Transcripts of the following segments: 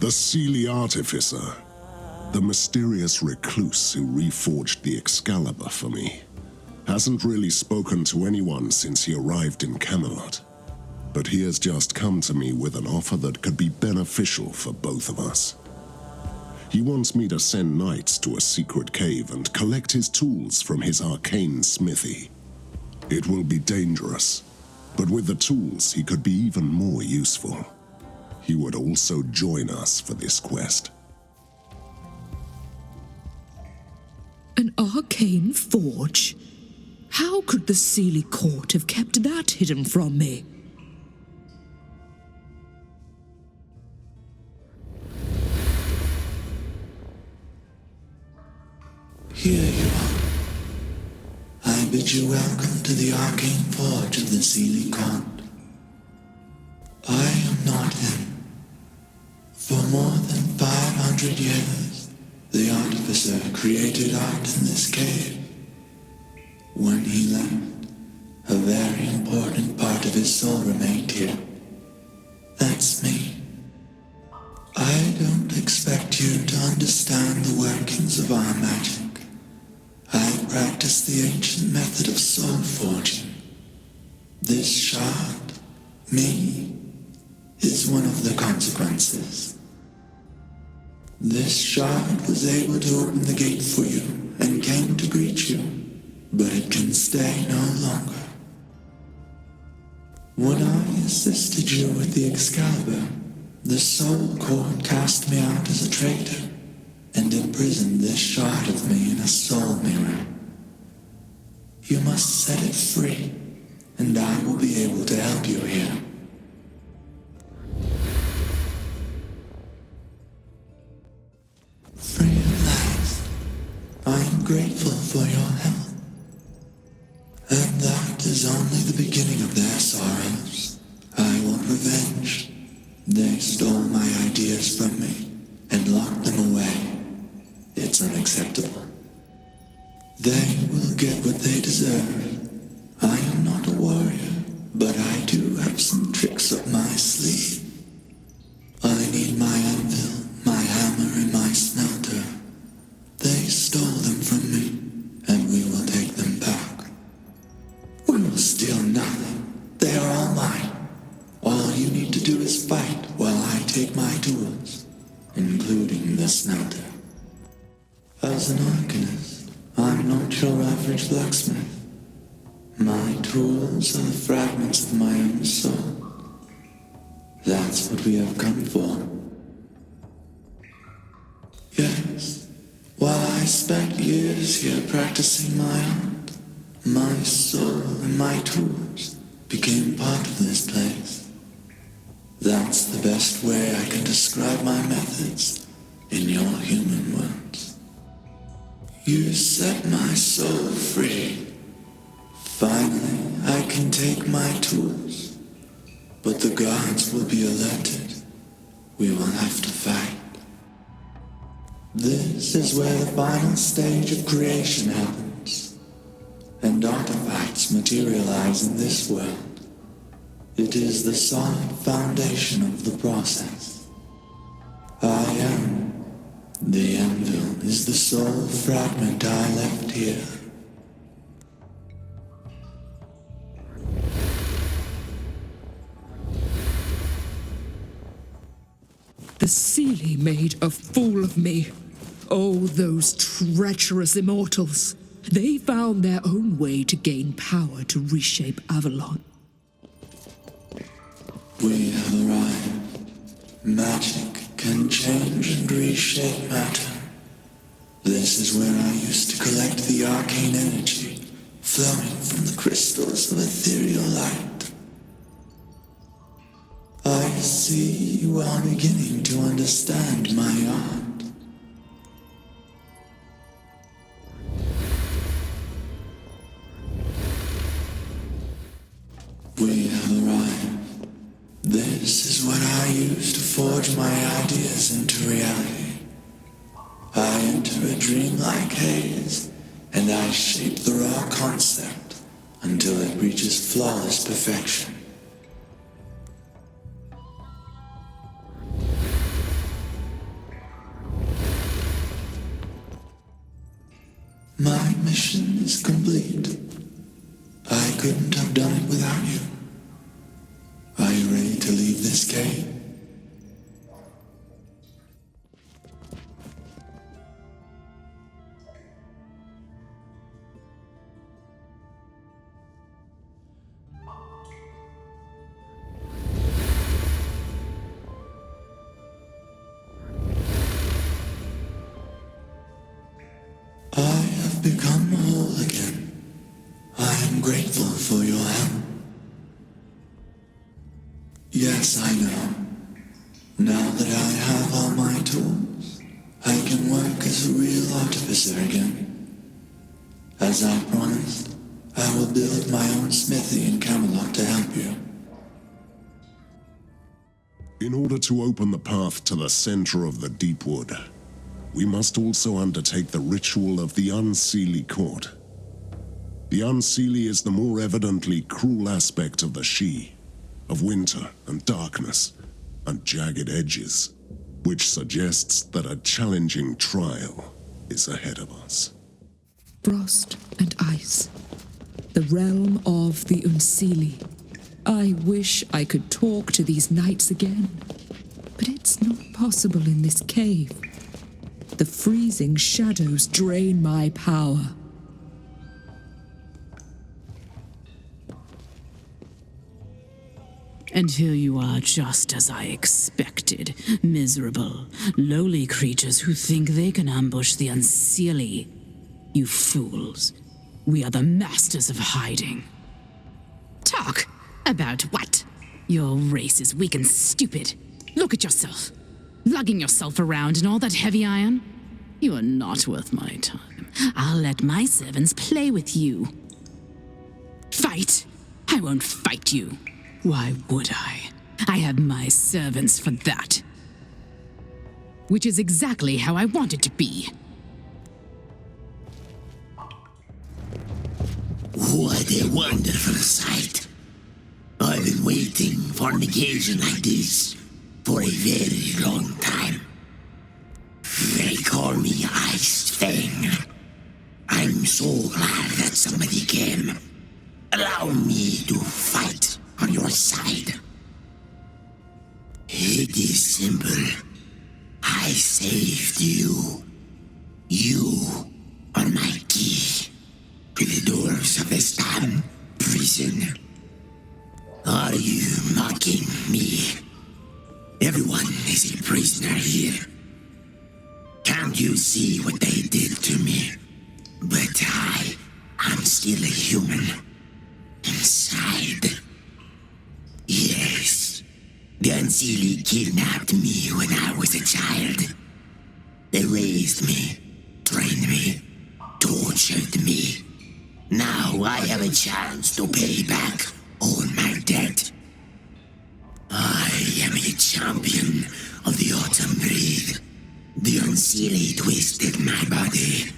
The Seelie Artificer. The mysterious recluse who reforged the Excalibur for me. Hasn't really spoken to anyone since he arrived in Camelot. But he has just come to me with an offer that could be beneficial for both of us. He wants me to send knights to a secret cave and collect his tools from his arcane smithy. It will be dangerous, but with the tools he could be even more useful. He would also join us for this quest. An arcane forge? How could the Seelie court have kept that hidden from me? Here you are. I bid you welcome to the arcane forge of the Seelie court. I am not him. For more than 500 years, the artificer created art in this cave. When he left, a very important part of his soul remained here. That's me. I don't expect you to understand the workings of our magic. I practice the ancient method of soul forging. This shard, me, is one of the consequences. This shard was able to open the gate for you and came to greet you, but it can stay no longer. When I assisted you with the Excalibur, the Soul Court cast me out as a traitor and imprisoned this shard of me in a soul mirror. You must set it free, and I will be able to help you here. Free at last. I am grateful for your help. And that is only the beginning of their sorrows. I want revenge. They stole my ideas from me and locked them away. It's unacceptable. They will get what they deserve. I am not a warrior, but I do have some tricks up my sleeve. I need my anvil, my hammer, and my smelter. They stole them from me, and we will take them back. We will steal nothing. They are all mine. All you need to do is fight while I take my tools, including the smelter. As an arcanist, I'm not your average blacksmith. My tools are the fragments of my own soul. That's what we have come for. Yes, while I spent years here practicing my art, my soul and my tools became part of this place. That's the best way I can describe my methods in your human words. You set my soul free. Finally, I can take my tools. But the gods will be alerted. We will have to fight. This is where the final stage of creation happens, and artifacts materialize in this world. It is the solid foundation of the process. I am. The anvil is the soul fragment I left here. The Seelie made a fool of me. Oh, those treacherous immortals. They found their own way to gain power to reshape Avalon. We have arrived. Magic can change and reshape matter. This is where I used to collect the arcane energy flowing from the crystals of ethereal light. I see you are beginning to understand my art. We have arrived. This is what I use to forge my ideas into reality. I enter a dreamlike haze, and I shape the raw concept until it reaches flawless perfection. My mission is complete. I couldn't have done it without you. Are you ready to leave this cave? I have become whole again. I am grateful for your help. Yes, I know. Now that I have all my tools, I can work as a real artificer again. As I promised, I will build my own smithy in Camelot to help you. In order to open the path to the center of the Deepwood, we must also undertake the ritual of the Unseelie Court. The Unseelie is the more evidently cruel aspect of the Sidhe, of winter and darkness and jagged edges, which suggests that a challenging trial is ahead of us. Frost and ice. The realm of the Unseelie. I wish I could talk to these knights again, but it's not possible in this cave. The freezing shadows drain my power. And here you are, just as I expected. Miserable, lowly creatures who think they can ambush the Unseelie. You fools. We are the masters of hiding. Talk? About what? Your race is weak and stupid. Look at yourself. Lugging yourself around in all that heavy iron. You are not worth my time. I'll let my servants play with you. Fight? I won't fight you. Why would I? I have my servants for that. Which is exactly how I want it to be. What a wonderful sight. I've been waiting for an occasion like this for a very long time. They call me Ice Fang. I'm so glad that somebody came. Allow me to fight on your side. It is simple. I saved you. You are my key to the doors of the Stam prison. Are you mocking me? Everyone is a prisoner here. Can't you see what they did to me? But I am still a human. Inside. Yes. The Unseelie kidnapped me when I was a child. They raised me, trained me, tortured me. Now I have a chance to pay back all my debt. I am a champion of the Autumn Breed. The Unseelie twisted my body,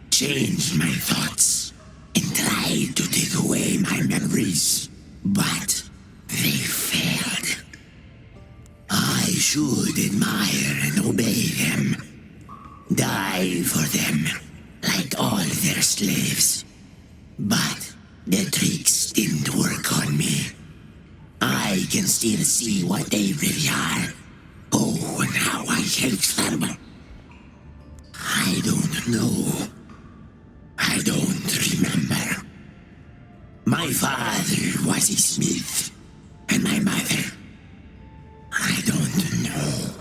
changed my thoughts, and tried to take away my memories. But they failed. I should admire and obey them. Die for them, like all their slaves. But their tricks didn't work on me. I can still see what they really are. Oh, and how I hate them. I don't know. I don't remember. My father was a smith, and my mother, I don't know.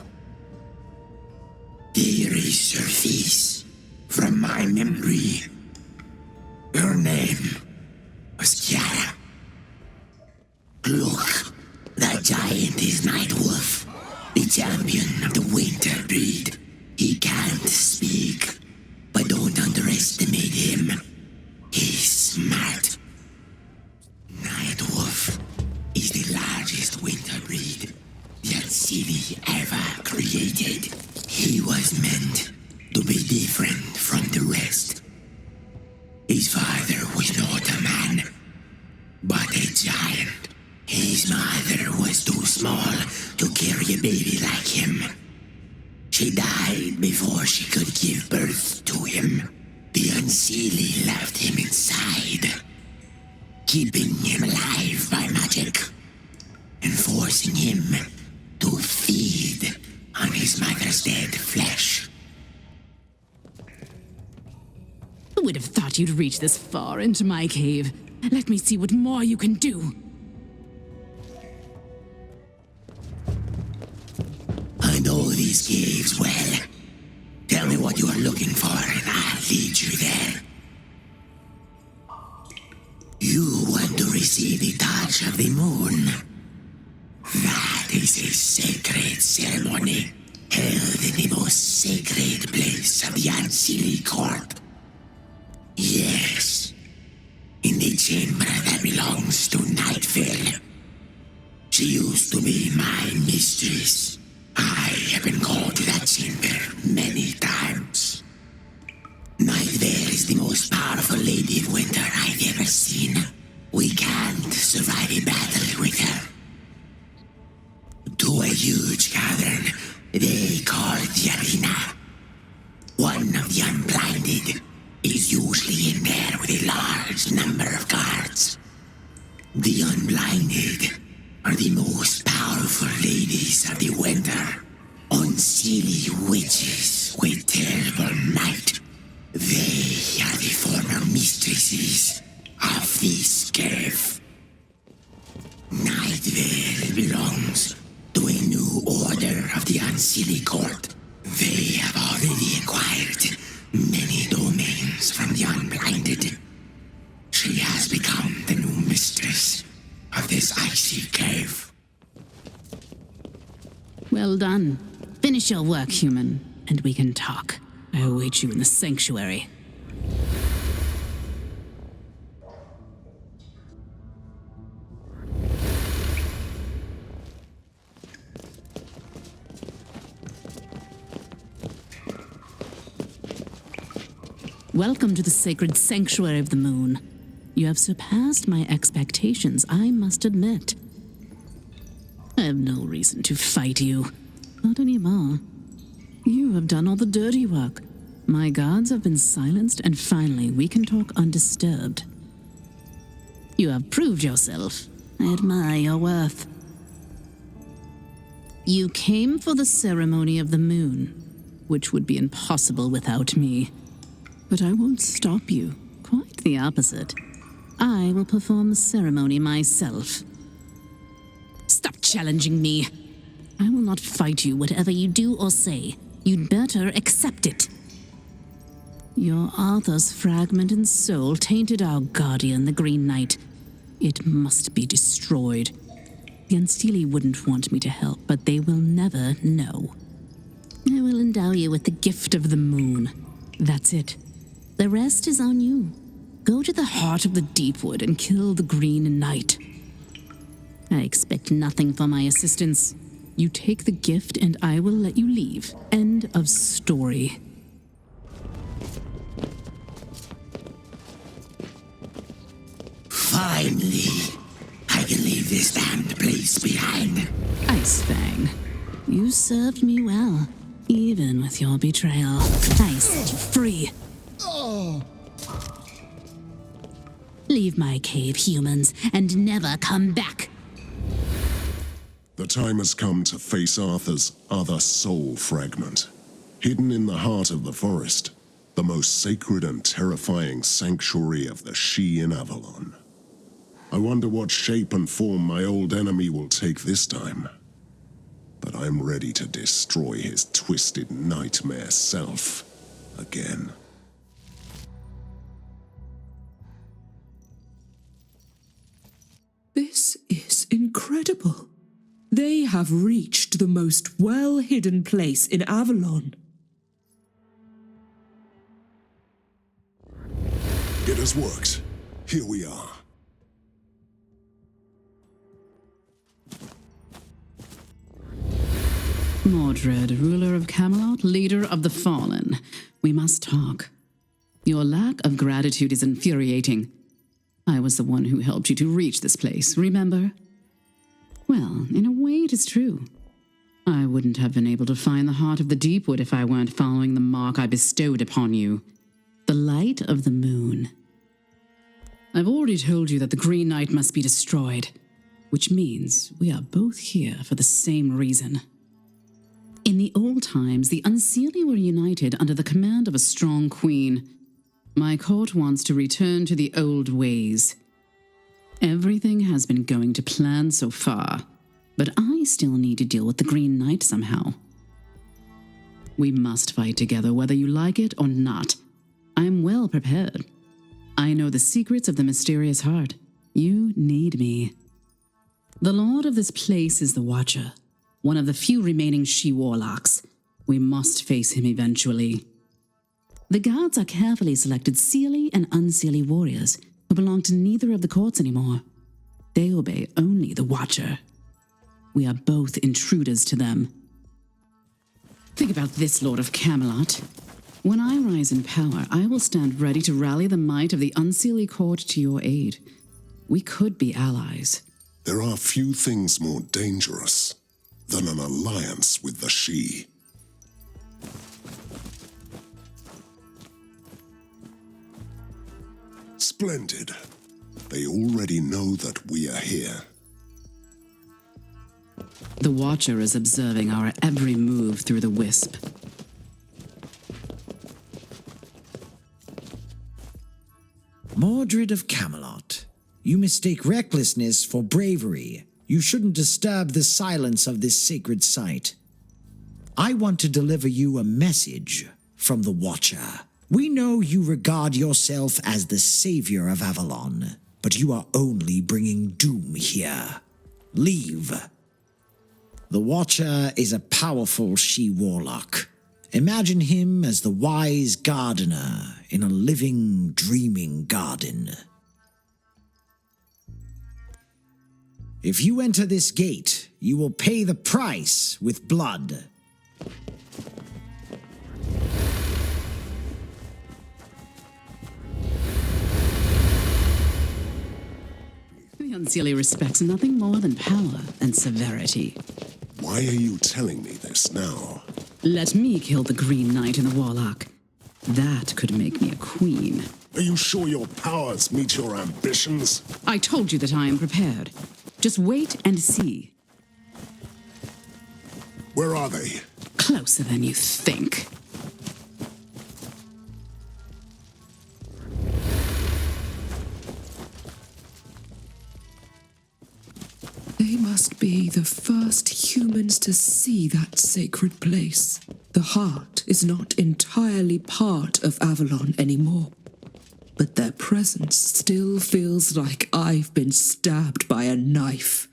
They erased her face from my memory. Her name was Kiara. Look, that giant is Nightwolf, the champion of the Winter Breed. He can't speak, but don't underestimate him. He's smart. Nightwolf is the largest Winter Breed the Unseelie ever created. He was meant to be different from the rest. His father was not a man, but a giant. His mother was too small to carry a baby like him. She died before she could give birth to him. The Unseelie left him inside, keeping him alive by magic, and forcing him to feed on his mother's dead flesh. Who would have thought you'd reach this far into my cave? Let me see what more you can do. I know these caves well. Tell me what you are looking for, and I'll lead you there. You want to receive the touch of the moon. That is a sacred ceremony held in the most sacred place of the Unseelie court. Yes, in the chamber that belongs to Nightveil. She used to be my mistress. I have been called to that chamber many times. Nightveil is the most powerful lady of winter I've ever seen. We can't survive a battle with her. To a huge cavern they call the arena. One of the unblinded is usually in there with a large number of guards. The unblinded are the most powerful ladies of the winter. Unseelie witches with terrible might. They are the former mistresses of this cave. Nightveil belongs to a new order of the Unseelie court. They have already acquired many domains from the unblinded. She has become the new mistress of this icy cave. Well done. Finish your work, human, and we can talk. I await you in the sanctuary. Welcome to the sacred sanctuary of the moon. You have surpassed my expectations, I must admit. I have no reason to fight you. Not anymore. You have done all the dirty work. My guards have been silenced, and finally we can talk undisturbed. You have proved yourself. I admire your worth. You came for the ceremony of the moon, which would be impossible without me. But I won't stop you. Quite the opposite. I will perform the ceremony myself. Stop challenging me. I will not fight you, whatever you do or say. You'd better accept it. Your Arthur's fragment and soul tainted our guardian, the Green Knight. It must be destroyed. The Unseelie wouldn't want me to help, but they will never know. I will endow you with the gift of the moon. That's it. The rest is on you. Go to the heart of the Deepwood and kill the Green Knight. I expect nothing for my assistance. You take the gift and I will let you leave. End of story. Finally, I can leave this damned place behind. Icefang, you served me well, even with your betrayal. I set you free. Leave my cave, humans, and never come back. The time has come to face Arthur's other soul fragment. Hidden in the heart of the forest, the most sacred and terrifying sanctuary of the She in Avalon. I wonder what shape and form my old enemy will take this time. But I'm ready to destroy his twisted nightmare self again. This is incredible. They have reached the most well-hidden place in Avalon. It has worked. Here we are. Mordred, ruler of Camelot, leader of the Fallen. We must talk. Your lack of gratitude is infuriating. I was the one who helped you to reach this place, remember? Well, in a way it is true. I wouldn't have been able to find the heart of the Deepwood if I weren't following the mark I bestowed upon you. The light of the moon. I've already told you that the Green Knight must be destroyed, which means we are both here for the same reason. In the old times, the Unseelie were united under the command of a strong queen. My court wants to return to the old ways. Everything has been going to plan so far, but I still need to deal with the Green Knight somehow. We must fight together whether you like it or not. I am well prepared. I know the secrets of the mysterious heart. You need me. The lord of this place is the Watcher, one of the few remaining she-warlocks. We must face him eventually. The guards are carefully selected Seelie and Unseelie warriors who belong to neither of the courts anymore. They obey only the Watcher. We are both intruders to them. Think about this, Lord of Camelot. When I rise in power, I will stand ready to rally the might of the Unseelie court to your aid. We could be allies. There are few things more dangerous than an alliance with the She. Splendid. They already know that we are here. The Watcher is observing our every move through the wisp. Mordred of Camelot, you mistake recklessness for bravery. You shouldn't disturb the silence of this sacred site. I want to deliver you a message from the Watcher. We know you regard yourself as the savior of Avalon, but you are only bringing doom here. Leave. The Watcher is a powerful she-warlock. Imagine him as the wise gardener in a living, dreaming garden. If you enter this gate, you will pay the price with blood. The Unseelie respects nothing more than power and severity. Why are you telling me this now? Let me kill the Green Knight and the Warlock. That could make me a queen. Are you sure your powers meet your ambitions? I told you that I am prepared. Just wait and see. Where are they? Closer than you think. They must be the first humans to see that sacred place. The heart is not entirely part of Avalon anymore, but their presence still feels like I've been stabbed by a knife.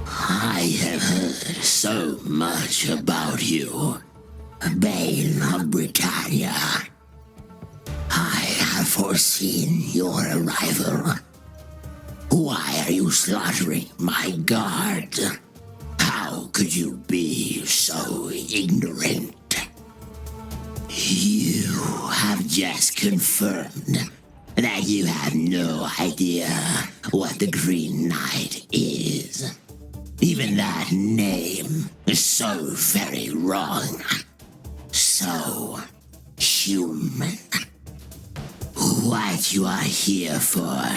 I have heard so much about you, Bane of Britannia. I have foreseen your arrival. Why are you slaughtering my guard? How could you be so ignorant? You have just confirmed that you have no idea what the Green Knight is. Even that name is so very wrong. So human. What you are here for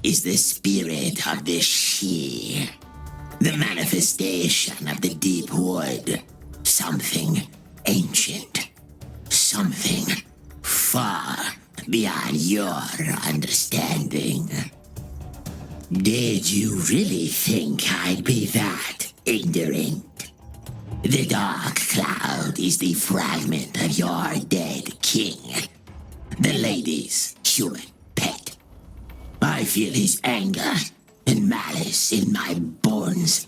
is the spirit of the She. The manifestation of the deep wood. Something ancient. Something far beyond your understanding. Did you really think I'd be that ignorant? The dark cloud is the fragment of your dead king, the lady's human pet. I feel his anger and malice in my bones.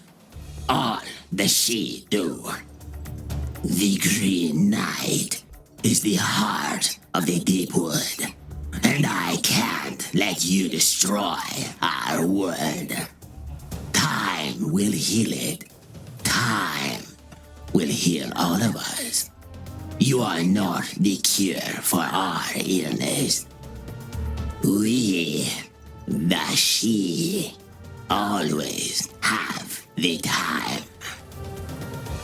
All the She do. The Green Knight is the heart of the deep wood. And I can't let you destroy our wood. Time will heal it. Time will heal all of us. You are not the cure for our illness. We, the She, always have the time.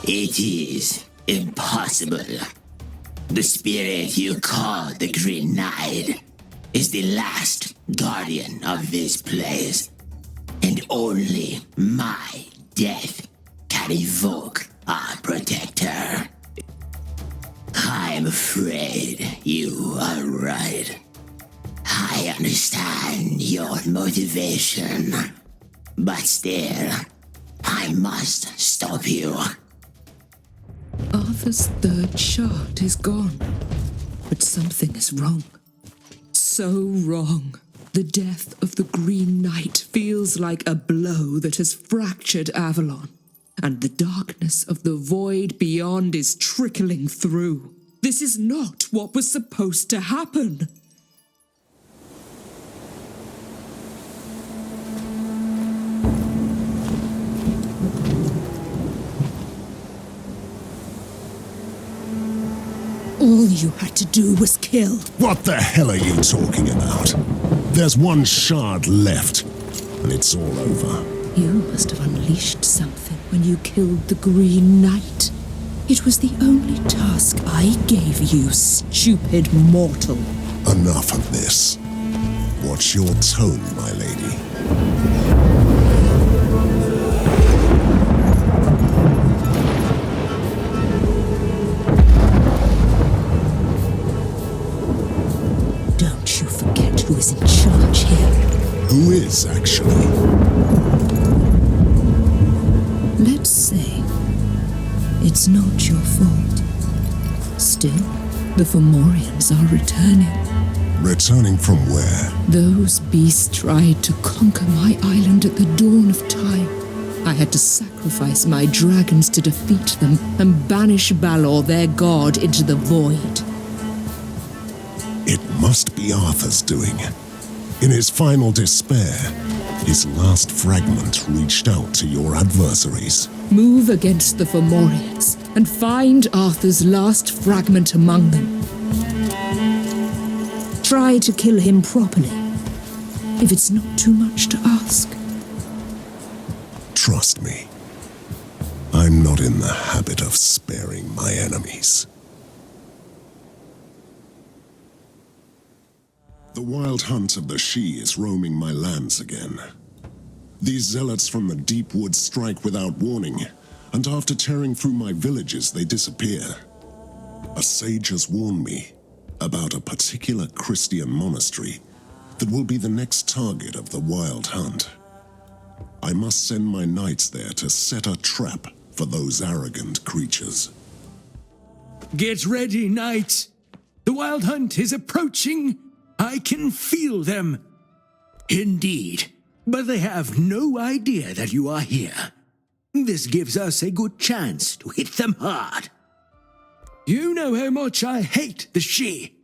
It is impossible. The spirit you call the Green Knight is the last guardian of this place, and only my death can evoke our protector. I'm afraid you are right. I understand your motivation, but still, I must stop you. Arthur's third shard is gone, but something is wrong. So wrong. The death of the Green Knight feels like a blow that has fractured Avalon, and the darkness of the void beyond is trickling through. This is not what was supposed to happen. All you had to do was kill. What the hell are you talking about? There's one shard left, and it's all over. You must have unleashed something when you killed the Green Knight. It was the only task I gave you, stupid mortal. Enough of this. Watch your tone, my lady. Don't you forget who is in charge here. Who is, actually? Let's say it's not your fault. Still, the Fomorians are returning. Returning from where? Those beasts tried to conquer my island at the dawn of time. I had to sacrifice my dragons to defeat them and banish Balor, their god, into the void. It must be Arthur's doing. In his final despair, his last fragment reached out to your adversaries. Move against the Fomorians and find Arthur's last fragment among them. Try to kill him properly, if it's not too much to ask. Trust me, I'm not in the habit of sparing my enemies. The wild hunt of the She is roaming my lands again. These zealots from the deep woods strike without warning, and after tearing through my villages, they disappear. A sage has warned me about a particular Christian monastery that will be the next target of the wild hunt. I must send my knights there to set a trap for those arrogant creatures. Get ready, knights! The wild hunt is approaching! I can feel them! Indeed, but they have no idea that you are here. This gives us a good chance to hit them hard. You know how much I hate the She.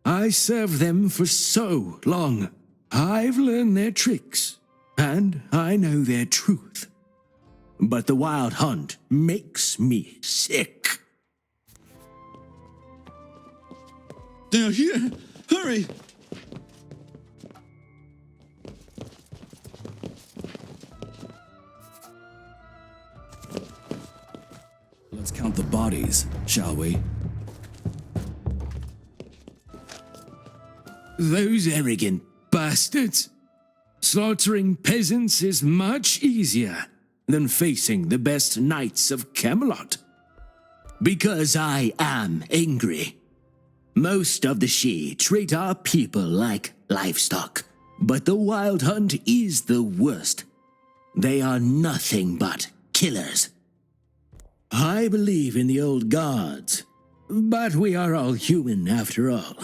I served them for so long. I've learned their tricks, and I know their truth. But the wild hunt makes me sick. They're here! Hurry! Let's count the bodies, shall we? Those arrogant bastards! Slaughtering peasants is much easier than facing the best knights of Camelot. Because I am angry. Most of the She treat our people like livestock, but the wild hunt is the worst. They are nothing but killers. I believe in the old gods, but we are all human after all.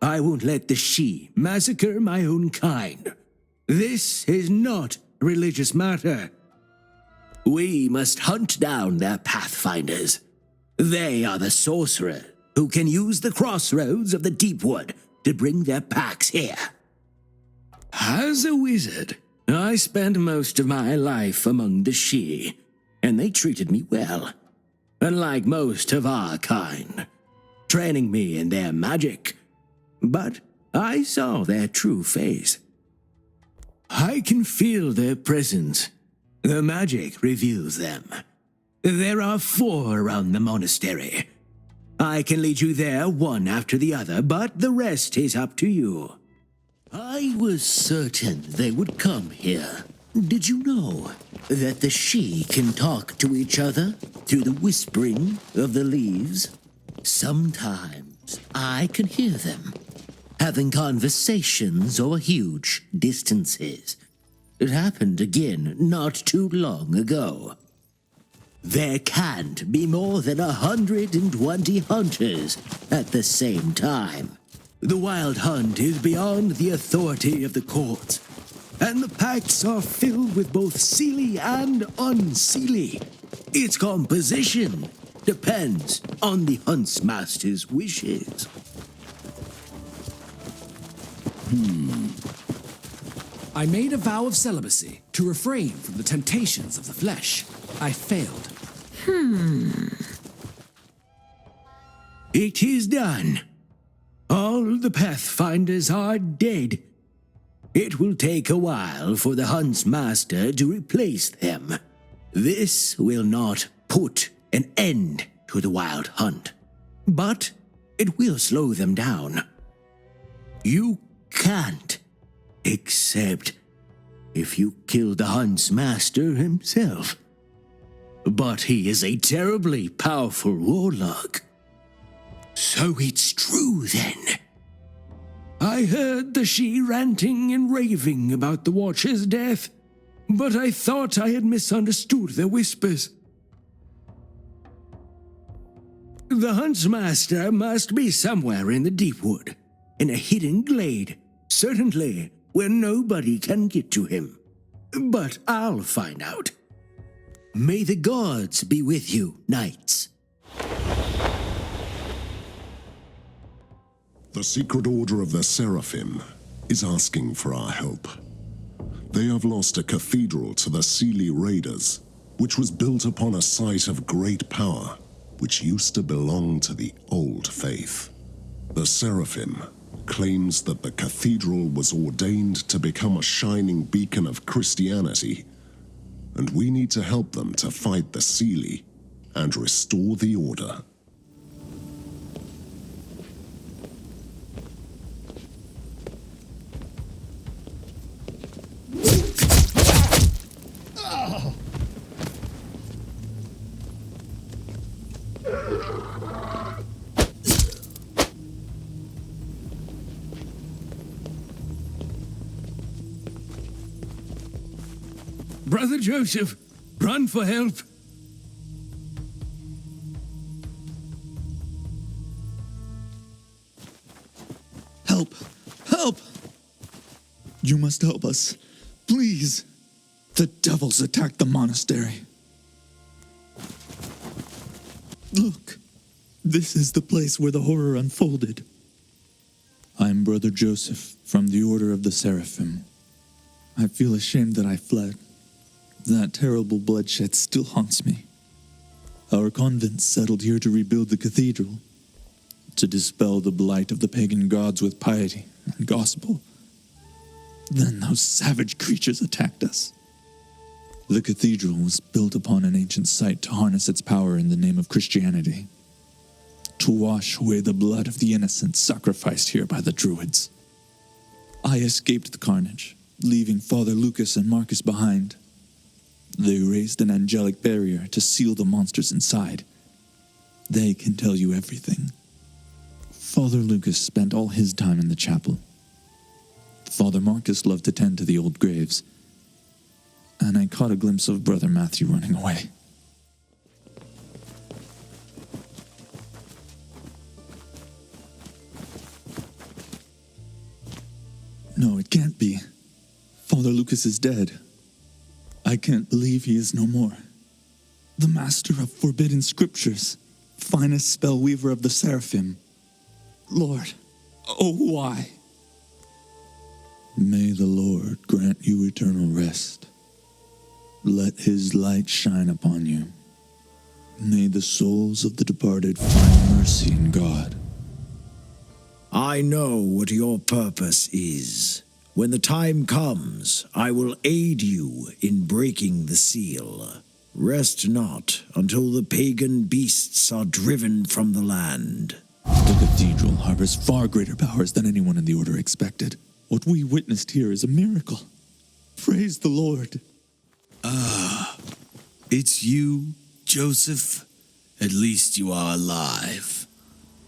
I won't let the She massacre my own kind. This is not a religious matter. We must hunt down their pathfinders. They are the sorcerers who can use the crossroads of the Deepwood to bring their packs here. As a wizard, I spent most of my life among the She, and they treated me well. Unlike most of our kind, training me in their magic. But I saw their true face. I can feel their presence. The magic reveals them. There are 4 around the monastery. I can lead you there one after the other, but the rest is up to you. I was certain they would come here. Did you know that the Shi can talk to each other through the whispering of the leaves? Sometimes I can hear them, having conversations over huge distances. It happened again not too long ago. There can't be more than 120 hunters at the same time. The wild hunt is beyond the authority of the courts, and the packs are filled with both Seelie and unseelie. Its composition depends on the huntsmaster's wishes. I made a vow of celibacy to refrain from the temptations of the flesh. I failed. It is done. All the Pathfinders are dead. It will take a while for the Huntsmaster to replace them. This will not put an end to the wild hunt, but it will slow them down. You can't, except if you kill the Huntsmaster himself. But he is a terribly powerful warlock. So it's true, then. I heard the Shi ranting and raving about the Watcher's death, but I thought I had misunderstood their whispers. The Huntsmaster must be somewhere in the deep wood, in a hidden glade, certainly where nobody can get to him. But I'll find out. May the gods be with you, knights. The Secret Order of the Seraphim is asking for our help. They have lost a cathedral to the Seelie Raiders, which was built upon a site of great power, which used to belong to the Old Faith. The Seraphim claims that the cathedral was ordained to become a shining beacon of Christianity, and we need to help them to fight the Seelie and restore the order. Brother Joseph, run for help. Help! Help! You must help us. Please! The devils attacked the monastery. Look! This is the place where the horror unfolded. I'm Brother Joseph from the Order of the Seraphim. I feel ashamed that I fled. That terrible bloodshed still haunts me. Our convent settled here to rebuild the cathedral, to dispel the blight of the pagan gods with piety and gospel. Then those savage creatures attacked us. The cathedral was built upon an ancient site to harness its power in the name of Christianity, to wash away the blood of the innocent sacrificed here by the Druids. I escaped the carnage, leaving Father Lucas and Marcus behind. They raised an angelic barrier to seal the monsters inside. They can tell you everything. Father Lucas spent all his time in the chapel. Father Marcus loved to tend to the old graves, and I caught a glimpse of Brother Matthew running away. No, it can't be. Father Lucas is dead. I can't believe he is no more. The master of forbidden scriptures, finest spell weaver of the Seraphim. Lord, oh why? May the Lord grant you eternal rest. Let his light shine upon you. May the souls of the departed find mercy in God. I know what your purpose is. When the time comes, I will aid you in breaking the seal. Rest not until the pagan beasts are driven from the land. The cathedral harbors far greater powers than anyone in the Order expected. What we witnessed here is a miracle. Praise the Lord. It's you, Joseph? At least you are alive.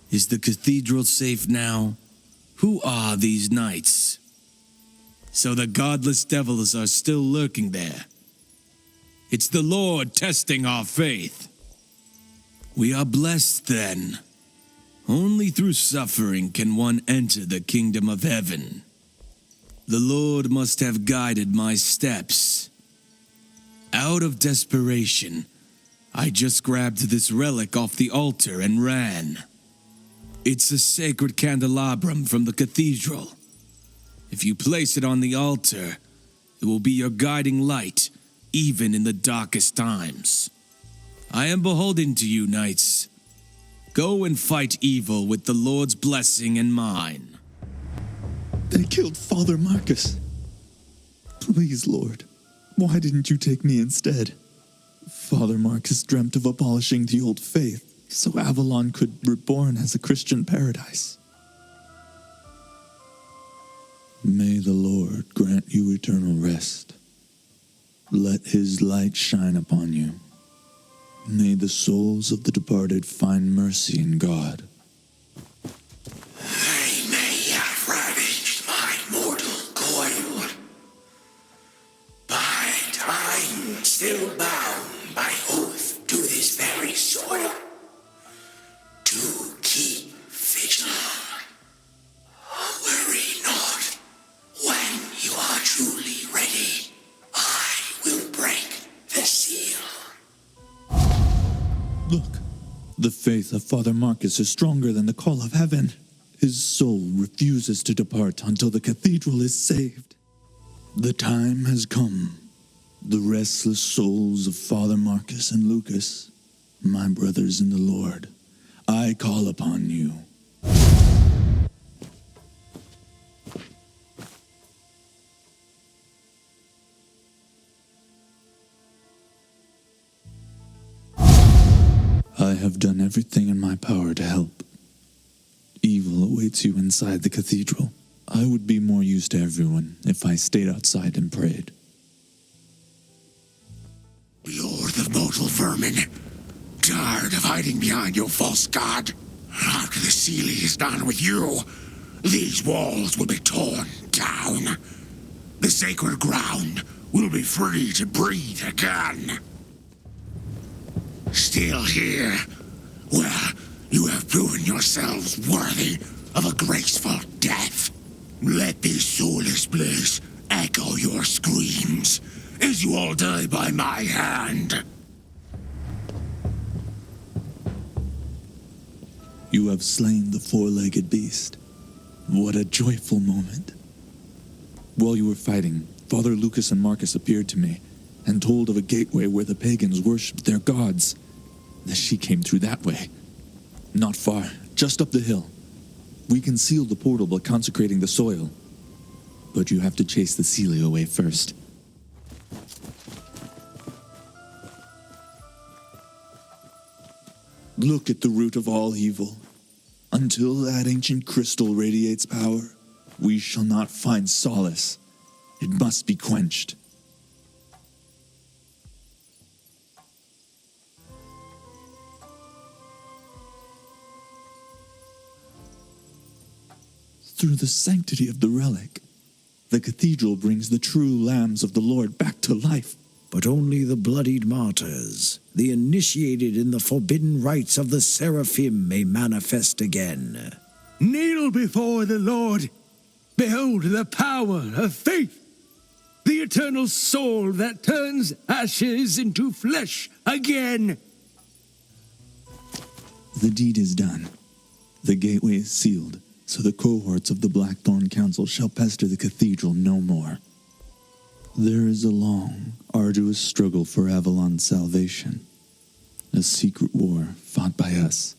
Is the cathedral safe now? Who are these knights? So the godless devils are still lurking there. It's the Lord testing our faith. We are blessed then. Only through suffering can one enter the kingdom of heaven. The Lord must have guided my steps. Out of desperation, I just grabbed this relic off the altar and ran. It's a sacred candelabrum from the cathedral. If you place it on the altar, it will be your guiding light, even in the darkest times. I am beholden to you, knights. Go and fight evil with the Lord's blessing in mine. They killed Father Marcus. Please, Lord, why didn't you take me instead? Father Marcus dreamt of abolishing the old faith, so Avalon could reborn as a Christian paradise. May the Lord grant you eternal rest. Let his light shine upon you. May the souls of the departed find mercy in God. I may have ravaged my mortal coil, but I'm still bound by oath to this very soil to keep vigilant. Worry not. When you are truly ready, I will break the seal. Look, the faith of Father Marcus is stronger than the call of heaven. His soul refuses to depart until the cathedral is saved. The time has come. The restless souls of Father Marcus and Lucas, my brothers in the Lord, I call upon you. I have done everything in my power to help. Evil awaits you inside the cathedral. I would be more use to everyone if I stayed outside and prayed. Lord of mortal vermin, tired of hiding behind your false god? After the Seelie is done with you, these walls will be torn down. The sacred ground will be free to breathe again. Still here, well, you have proven yourselves worthy of a graceful death. Let this soulless place echo your screams as you all die by my hand. You have slain the four-legged beast. What a joyful moment. While you were fighting, Father Lucas and Marcus appeared to me and told of a gateway where the pagans worshipped their gods. The she came through that way. Not far, just up the hill. We can seal the portal by consecrating the soil. But you have to chase the Seelie away first. Look at the root of all evil. Until that ancient crystal radiates power, we shall not find solace. It must be quenched. Through the sanctity of the relic, the cathedral brings the true lambs of the Lord back to life. But only the bloodied martyrs, the initiated in the forbidden rites of the Seraphim, may manifest again. Kneel before the Lord. Behold the power of faith. The eternal soul that turns ashes into flesh again. The deed is done. The gateway is sealed, so the cohorts of the Blackthorn Council shall pester the cathedral no more. There is a long, arduous struggle for Avalon's salvation. A secret war fought by us,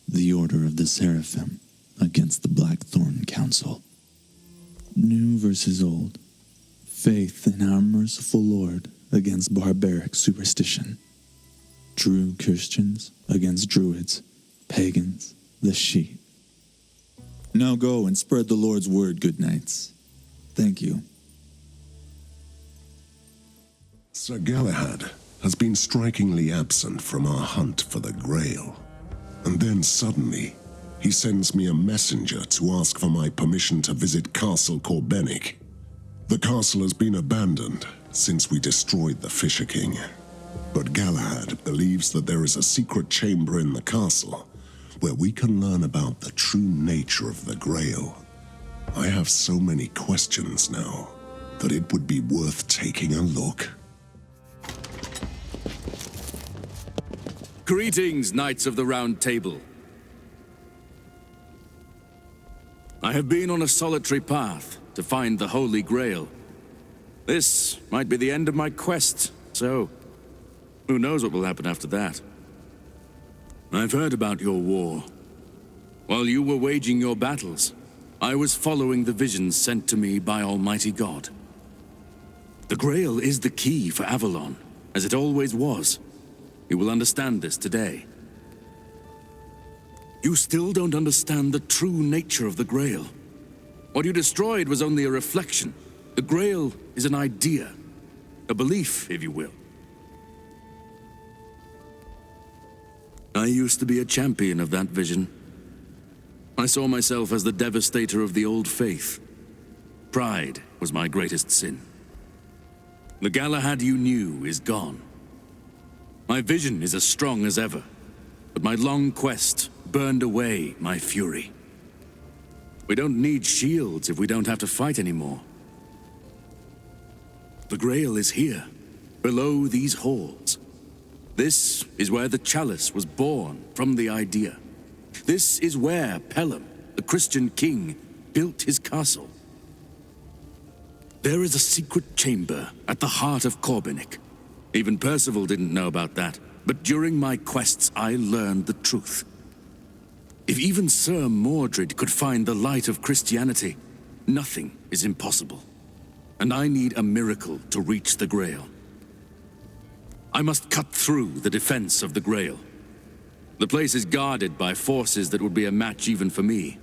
the Order of the Seraphim. against the Blackthorn Council. New versus old. Faith in our merciful Lord against barbaric superstition. True Christians against druids, pagans, the sheep. Now go and spread the Lord's word, good knights. Thank you. Sir Galahad has been strikingly absent from our hunt for the Grail. And then suddenly, he sends me a messenger to ask for my permission to visit Castle Corbenic. The castle has been abandoned since we destroyed the Fisher King. But Galahad believes that there is a secret chamber in the castle where we can learn about the true nature of the Grail. I have so many questions now that it would be worth taking a look. Greetings, Knights of the Round Table. I have been on a solitary path to find the Holy Grail. This might be the end of my quest, so who knows what will happen after that. I've heard about your war. While you were waging your battles, I was following the visions sent to me by Almighty God. The Grail is the key for Avalon, as it always was. You will understand this today. You still don't understand the true nature of the Grail. What you destroyed was only a reflection. The Grail is an idea, a belief, if you will. I used to be a champion of that vision. I saw myself as the devastator of the old faith. Pride was my greatest sin. The Galahad you knew is gone. My vision is as strong as ever, but my long quest burned away my fury. We don't need shields if we don't have to fight anymore. The Grail is here, below these halls. This is where the chalice was born from the idea. This is where Pelham, the Christian king, built his castle. There is a secret chamber at the heart of Corbenic. Even Percival didn't know about that, but during my quests I learned the truth. If even Sir Mordred could find the light of Christianity, nothing is impossible. And I need a miracle to reach the Grail. I must cut through the defense of the Grail. The place is guarded by forces that would be a match even for me.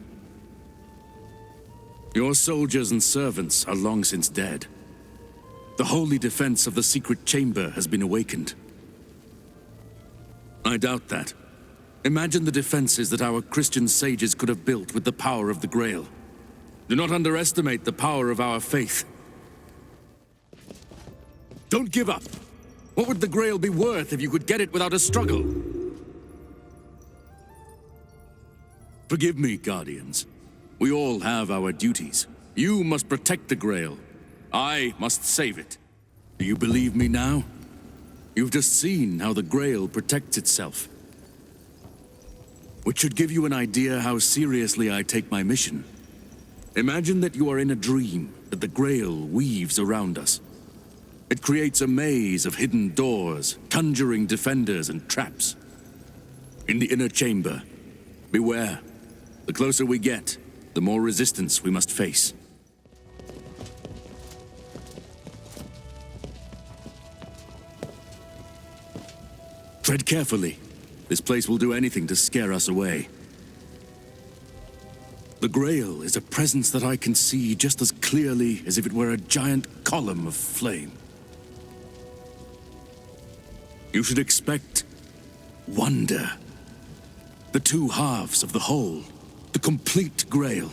Your soldiers and servants are long since dead. The holy defense of the secret chamber has been awakened. I doubt that. Imagine the defenses that our Christian sages could have built with the power of the Grail. Do not underestimate the power of our faith. Don't give up. What would the Grail be worth if you could get it without a struggle? Forgive me, Guardians. We all have our duties. You must protect the Grail. I must save it. Do you believe me now? You've just seen how the Grail protects itself. Which should give you an idea how seriously I take my mission. Imagine that you are in a dream that the Grail weaves around us. It creates a maze of hidden doors, conjuring defenders and traps. In the inner chamber, beware. The closer we get, the more resistance we must face. Tread carefully. This place will do anything to scare us away. The Grail is a presence that I can see just as clearly as if it were a giant column of flame. You should expect wonder. The two halves of the whole, the complete Grail.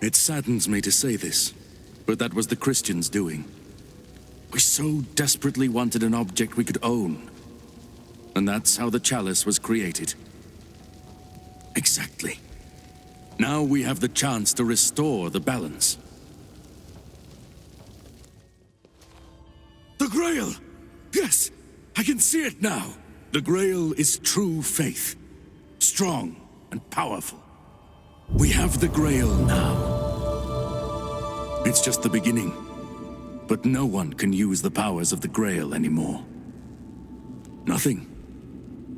It saddens me to say this, but that was the Christians' doing. We so desperately wanted an object we could own. And that's how the chalice was created. Exactly. Now we have the chance to restore the balance. The Grail! Yes, I can see it now. The Grail is true faith. Strong and powerful. We have the Grail now. It's just the beginning. But no one can use the powers of the Grail anymore. Nothing.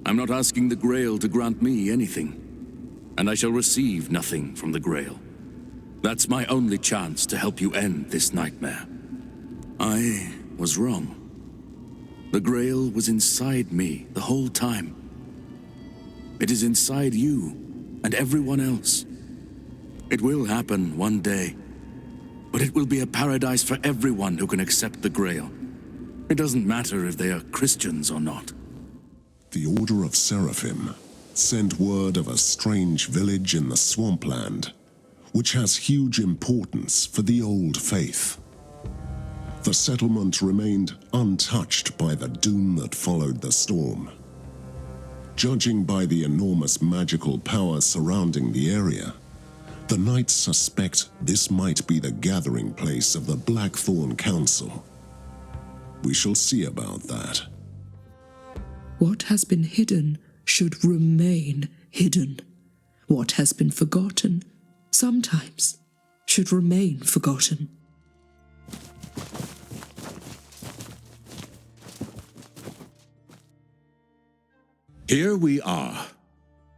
I'm not asking the Grail to grant me anything. and I shall receive nothing from the Grail. That's my only chance to help you end this nightmare. I was wrong. The Grail was inside me the whole time. It is inside you and everyone else. It will happen one day, but it will be a paradise for everyone who can accept the Grail. It doesn't matter if they are Christians or not. The Order of Seraphim sent word of a strange village in the swampland, which has huge importance for the old faith. The settlement remained untouched by the doom that followed the storm. Judging by the enormous magical power surrounding the area, the Knights suspect this might be the gathering place of the Blackthorn Council. We shall see about that. What has been hidden should remain hidden. What has been forgotten sometimes should remain forgotten. Here we are.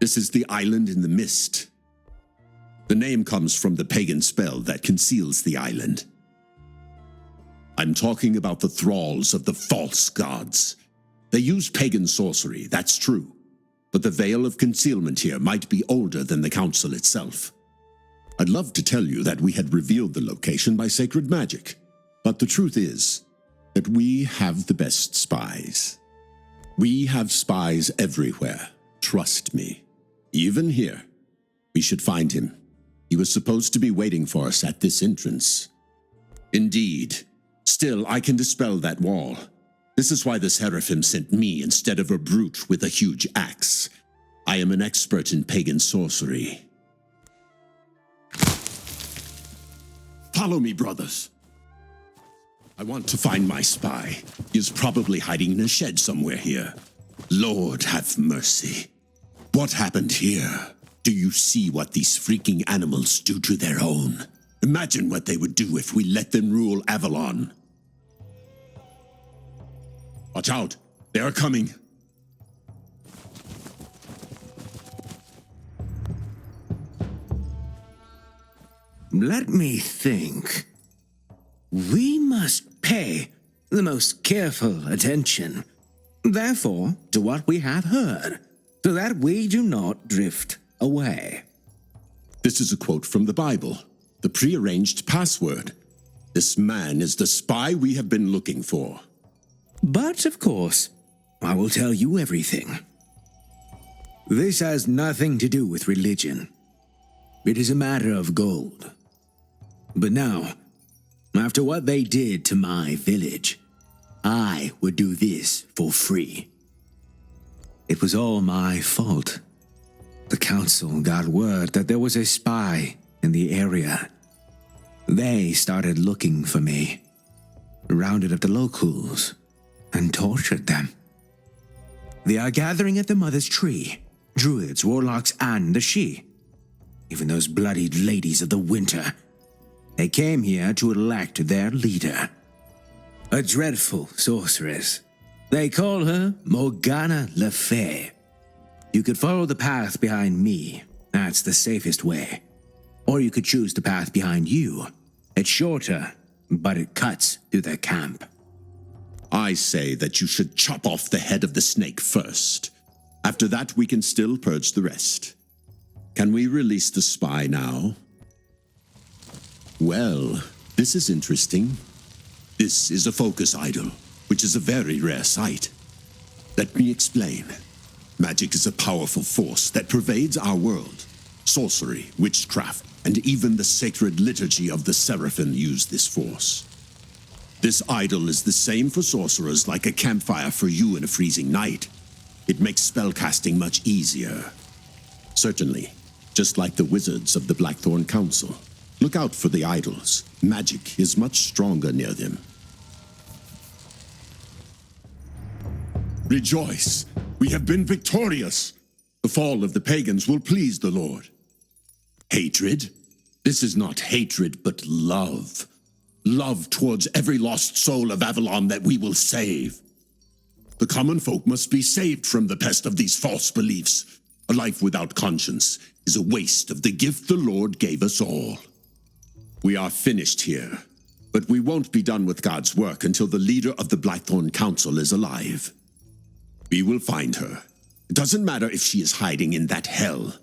This is the island in the mist. The name comes from the pagan spell that conceals the island. I'm talking about the thralls of the false gods. They use pagan sorcery, that's true. But the veil of concealment here might be older than the council itself. I'd love to tell you that we had revealed the location by sacred magic. But the truth is that we have the best spies. We have spies everywhere, trust me. Even here. We should find him. He was supposed to be waiting for us at this entrance. Indeed. Still, I can dispel that wall. This is why the Seraphim sent me instead of a brute with a huge axe. I am an expert in pagan sorcery. Follow me, brothers. I want to find my spy. He is probably hiding in a shed somewhere here. Lord have mercy. What happened here? Do you see what these freaking animals do to their own? Imagine what they would do if we let them rule Avalon. Watch out! They are coming! Let me think. We must pay the most careful attention, therefore, to what we have heard, so that we do not drift away. This is a quote from the Bible, the prearranged password. This man is the spy we have been looking for. But, of course, I will tell you everything. This has nothing to do with religion. It is a matter of gold. But now, after what they did to my village, I would do this for free. It was all my fault. The council got word that there was a spy in the area. They started looking for me, rounded up the locals, and tortured them. They are gathering at the Mother's Tree, druids, warlocks, and the Sidhe. Even those bloodied ladies of the winter. They came here to elect their leader. A dreadful sorceress. They call her Morgana Le Fay. You could follow the path behind me. That's the safest way. Or you could choose the path behind you. It's shorter, but it cuts through their camp. I say that you should chop off the head of the snake first. After that, we can still purge the rest. Can we release the spy now? Well, this is interesting. This is a focus idol, which is a very rare sight. Let me explain. Magic is a powerful force that pervades our world. Sorcery, witchcraft, and even the sacred liturgy of the Seraphim use this force. This idol is the same for sorcerers like a campfire for you in a freezing night. It makes spellcasting much easier. Certainly, just like the wizards of the Blackthorn Council. Look out for the idols. Magic is much stronger near them. Rejoice! We have been victorious! The fall of the pagans will please the Lord. Hatred? This is not hatred, but love. Love towards every lost soul of Avalon that we will save. The common folk must be saved from the pest of these false beliefs. A life without conscience is a waste of the gift the Lord gave us all. We are finished here, but we won't be done with God's work until the leader of the Blackthorn Council is alive. We will find her. It doesn't matter if she is hiding in that hell.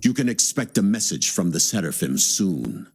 You can expect a message from the Seraphim soon.